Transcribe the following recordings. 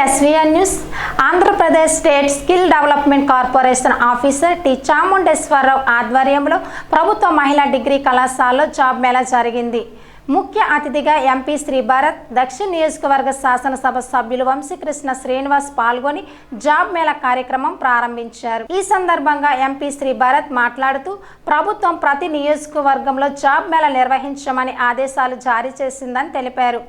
SVN news. Andhra Pradesh state skill development corporation officer T Chamundeswara Rao ఆధ్వర్యంలో ప్రభుత్వ మహిళా డిగ్రీ కళాశాలలో జాబ్ మేళా జరిగింది. ముఖ్య అతిథిగా ఎంపీ శ్రీ భరత్, దక్షిణ నియోజకవర్గ శాసనసభ సభ్యులు వంశీకృష్ణ శ్రీనివాస్ పాల్గొని జాబ్ మేళా కార్యక్రమం ప్రారంభించారు. ఈ సందర్భంగా ఎంపీ శ్రీ భరత్ మాట్లాడుతూ ప్రభుత్వం ప్రతి నియోజకవర్గంలో జాబ్ మేళా నిర్వహించమని ఆదేశాలు జారీ చేసిందని తెలిపారు.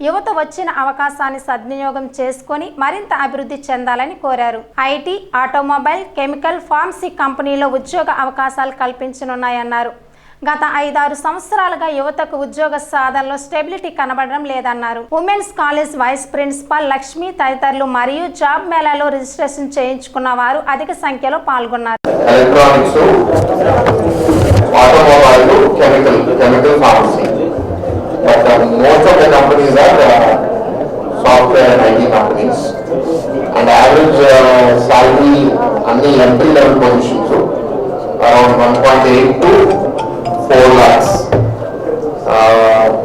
యువత వచ్చిన అవకాశాన్ని సద్వినియోగం చేసుకొని మరింత అభివృద్ధి చెందాలని కోరారు. ఐటీ, ఆటోమొబైల్, కెమికల్, ఫార్మసీ కంపెనీలో ఉద్యోగ అవకాశాలు కల్పించనున్నాయన్నారు. గత 5-6 సంవత్సరాలుగా యువతకు ఉద్యోగ సాధనలో స్టెబిలిటీ కనబడడం లేదన్నారు. Women's college vice principal Lakshmi తదితరులు మరియు జాబ్ మేళాలో రిజిస్ట్రేషన్ చేయించుకున్న వారు అధిక సంఖ్యలో పాల్గొన్నారు. But most of the companies are software and IT companies, and average salary and the entry level positions around 1.8 to 4 lakhs.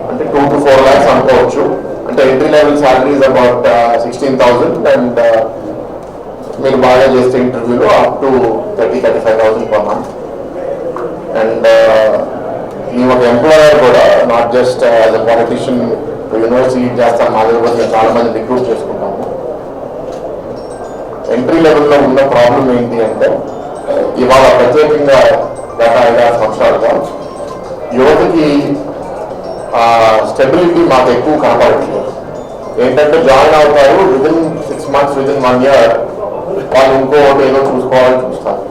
And 2 to 4 lakhs అనుకోవచ్చు. అంటే entry level salary is about 16,000 and మీరు బాగా చేస్తే ఇంటర్వ్యూలో up to 30-35,000 per month. And మేము ఒక employer కూడా not just as a politician university చేస్తాం, మా దగ్గర మేము చాలా మంది రిక్రూట్ చేసుకుంటాము. ఎంట్రీ లెవెల్లో ఉన్న ప్రాబ్లం ఏంటి అంటే ఇవాళ ప్రత్యేకంగా గత 5-6 సంవత్సరాలుగా యువతకి స్టెబిలిటీ మాకు ఎక్కువ కనపడట్లేదు. ఏంటంటే జాయిన్ అవుతారు, విదిన్ 6 months, విదిన్ 1 year వాళ్ళు ఇంకోటి ఏదో చూసుకోవాలని చూస్తారు.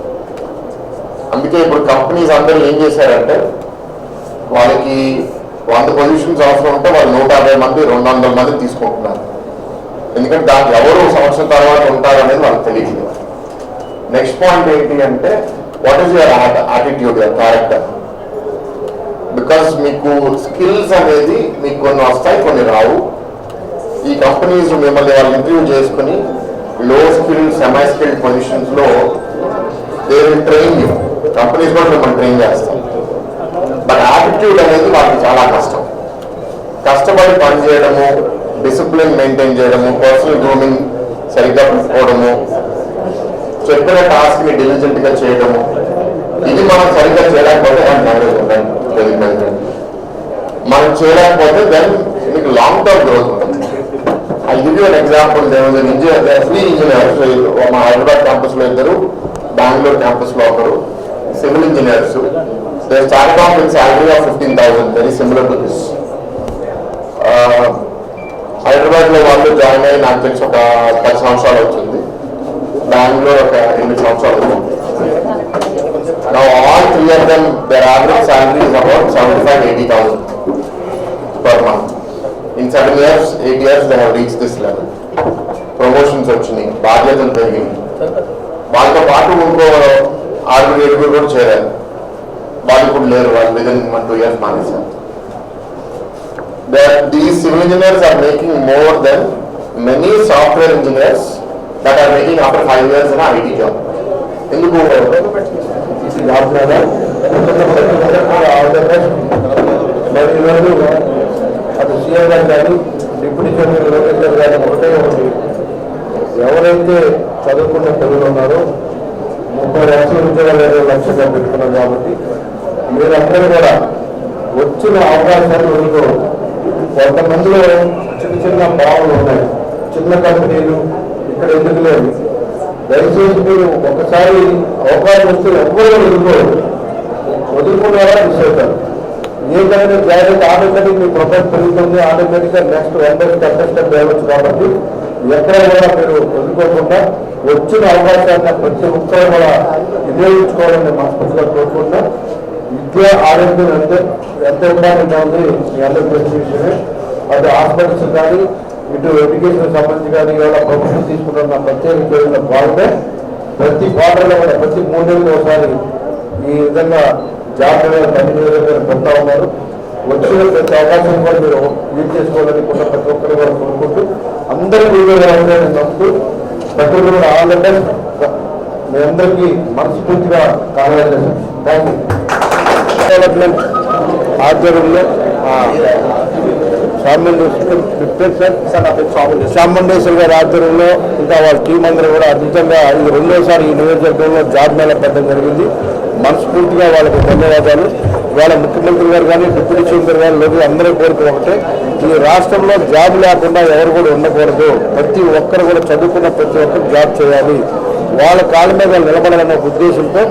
అందుకే ఇప్పుడు కంపెనీస్ అందరూ ఏం చేశారంటే వాళ్ళకి 100 పొజిషన్స్ అవసరం ఉంటే వాళ్ళు 150 మంది 200 మంది తీసుకుంటున్నారు. ఎందుకంటే దానికి ఎవరు సంవత్సరం తర్వాత ఉంటారు అనేది వాళ్ళకి తెలియదు. నెక్స్ట్ పాయింట్ ఏంటి అంటే what is your attitude, your character. Because మీకు స్కిల్స్ అనేది మీకు కొన్ని వస్తాయి, కొన్ని రావు. ఈ కంపెనీస్ మిమ్మల్ని వాళ్ళు ఇంటర్వ్యూ చేసుకుని లో స్కిల్, సెమై స్కిల్డ్ పొజిషన్స్లో they will train you. Companies కూడా మిమ్మల్ని ట్రైన్ చేస్తాం. బట్ యాటిట్యూడ్ అనేది వాళ్ళకి చాలా కష్టం. కష్టపడి పని చేయడము, డిసిప్లిన్ మెయింటైన్ చేయడము, పర్సనల్ గ్రూమింగ్ సరిగ్గా పెట్టుకోవడము, చెప్పిన టాస్క్ని డిలిజెంట్గా చేయడము, ఇది మనం సరిగ్గా చేయలేకపోతే మనం చేయలేకపోతే దెన్ మీకు లాంగ్ టర్మ్ గ్రోత్ ఉంటుంది. I give you an example. Three engineers మా హైదరాబాద్ క్యాంపస్లో ఇద్దరు, బెంగళూరు క్యాంపస్లో ఒకరు civil engineers. They started off with salary of 15,000, very similar to this. హైదరాబాద్లో వాళ్ళు జాయిన్ అయ్యి నాకు తెలిసి ఒక 10 సంవత్సరాలు అవుతుంది, బెంగళూరు ఒక 8 సంవత్సరాలు అవుతుంది. Now all three of them, their average salary is about 75,000-80,000 per month. In 7 years, 8 years they have reached this level. Promotions వచ్చినాయి, బాధ్యతలు పెరిగింది. వాళ్ళతో పాటు ఇంకో 6-7 కూడా చేరారు. వాళ్ళు ఇప్పుడు లేరు, వాళ్ళు విదిన్ 1-2 years మానేశారు. These civil engineers are making more than many software engineers that are making after 5 years in an IT job. ఎందుకు అటు సీఎం గారు కానీ డిప్యూటీ చైర్మన్ లోకేశ్వర్ గారు ఒకటే ఉంది. ఎవరైతే చదువుకున్న పిల్లలు ఉన్నారో 30 లక్షల ఉద్యోగాలు లక్ష్యంగా పెట్టుకున్నారు. కాబట్టి మీరందరూ కూడా వచ్చిన అవకాశాలు వదులుకోరు. కొంతమందిలో చిన్న చిన్న భావనలు ఉన్నాయి, చిన్న కంపెనీలు ఇక్కడ ఎందుకు లేదు. దయచేసి మీరు ఒకసారి అవకాశం వస్తే ఎవ్వరూ వదులుకున్నారా మిస్ అవుతారు. ఏదైనా జాగ్రత్త ఆటోమేటిక్ మీ ప్రొఫైల్ పెరుగుతుంది, ఆటోమేటిక్గా నెక్స్ట్ 100% వెళ్ళవచ్చు. కాబట్టి ఎక్కడ కూడా మీరు వదులుకోకుండా వచ్చిన అవకాశాన్ని ప్రతి ఒక్కరు కూడా వినియోగించుకోవాలని మనస్ఫూర్తిగా కోరుకుంటా. విద్య, ఆరోగ్యం ఎంత ఇంపార్టెంట్ ఉంది మీ అందరికీ తెలిసిన విషయమే. అది హాస్పిటల్స్ కానీ ఇటు ఎడ్యుకేషన్ సంబంధించి కానీ ఇవాళ ప్రొఫెషన్ తీసుకుంటున్న ప్రత్యేక చర్యల భాగమే ప్రతి క్వార్టర్లో కూడా ప్రతి 3 నెలలకు ఒకసారి ఈ విధంగా జాబ్ కంటిన్యూ పెడతా ఉన్నారు. వచ్చిన ప్రతి అవకాశం కూడా మీరు యూజ్ చేసుకోవాలని కూడా ప్రతి ఒక్కరు కూడా కోరుకుంటూ అందరూ నమ్ముతూ ప్రతి ఒక్కరు కూడా ఆల్ ద బెస్ట్. మీ అందరికీ మనస్ఫూర్తిగా కాంగ్రాచులేషన్. Thank you. డెవలప్మెంట్ ఆధ్వర్యంలో చాముండేశ్వర్ గారి ఆధ్వర్యంలో ఇంకా వాళ్ళ టీం అందరూ కూడా అద్భుతంగా ఇది రెండోసారి ఈ నియోజకవర్గంలో జాబ్ మేళా పెట్టడం జరిగింది. మనస్ఫూర్తిగా వాళ్ళకి ధన్యవాదాలు. వాళ్ళ ముఖ్యమంత్రి గారు కానీ డిప్యూటీ సీఎం గారు లేదు అందరూ కోరిక ఒకటే, ఈ రాష్ట్రంలో జాబ్ లేకుండా ఎవరు కూడా ఉండకూడదు. ప్రతి ఒక్కరు కూడా చదువుకున్న ప్రతి ఒక్కరు జాబ్ చేయాలి, వాళ్ళ కాళ్ళ మీద వాళ్ళు నిలబడాలనే ఉద్దేశంతో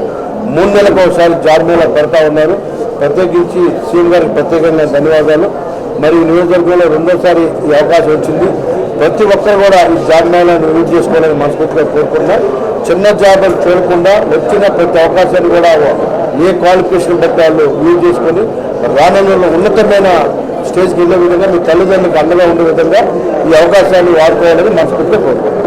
3 నెలలకు ఒకసారి జాబ్ మేళా పెడతా ఉన్నారు. ప్రత్యేకించి సీఎం గారికి ప్రత్యేకంగా ధన్యవాదాలు. మరి ఈ నియోజకవర్గంలో రెండోసారి ఈ అవకాశం వచ్చింది. ప్రతి ఒక్కరు కూడా ఈ జాబ్ మేళాను యూజ్ చేసుకోవాలని మనస్ఫూర్తిగా కోరుకున్నా. చిన్న జాబులు చూడకుండా వచ్చిన ప్రతి అవకాశాన్ని కూడా ఏ క్వాలిఫికేషన్ బట్టి వాళ్ళు యూజ్ చేసుకొని రానున్న ఉన్నతమైన స్టేజ్కి వెళ్ళే విధంగా మీ తల్లిదండ్రులకు అండగా ఉండే విధంగా ఈ అవకాశాన్ని వాడుకోవాలని మనస్ఫూర్తిగా కోరుకుంటున్నాను.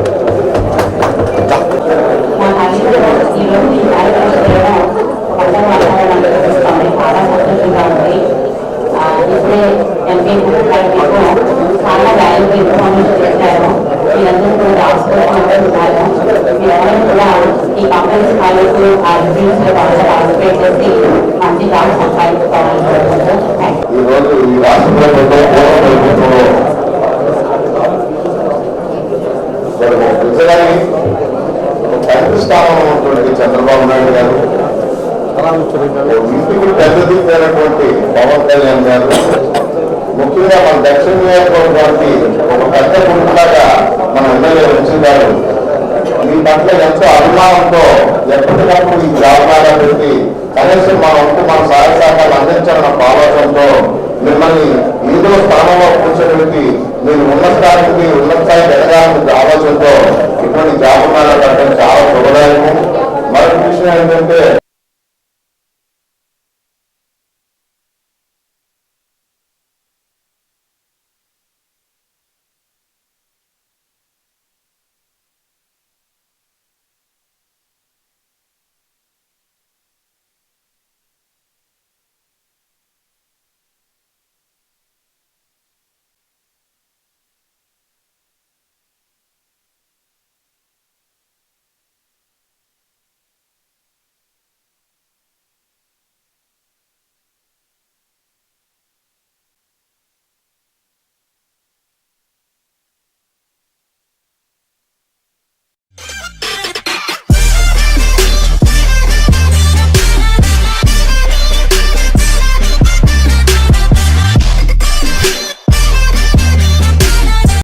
చాలా వాల్యూబుల్ ఇన్ఫర్మేషన్ ఇచ్చారు. మీరందరూ కూడా రాసుకోవాలనుకుంటున్నారు. మీరెవరైనా కూడా ఈ కంపెనీస్ కాలేజీ ఆ రివ్యూస్లో పార్టిసిపేట్ చేసి మంచి జాబ్ సంపాదించుకోవాలని కోరుకుంటున్నాను. ఈరోజు ఈ రాష్ట్రంలో తండ్రి స్థానంలో ఉన్నటువంటి చంద్రబాబు నాయుడు గారు, ఇంటికి పెద్ద దిగ్గైనటువంటి పవన్ కళ్యాణ్ గారు, ముఖ్యంగా మన దక్షిణ నియోజకవర్గానికి ఒక పెద్ద గుంపులాగా మన ఎమ్మెల్యే వంశీ గారు ఈ పట్ల ఎంతో అభిమానంతో ఎప్పటికప్పుడు ఈ జాబితాగా పెట్టి కనీసం మన సహాయ సహకారాలు అందించాలన్న ఆలోచనతో మిమ్మల్ని ఏదో స్థానంలో కూర్చోబెట్టి మీరు ఉన్నత స్థాయికి ఎదగాలన్న ఆలోచనతో ఇటువంటి జాబితాగా పెట్టడం చాలా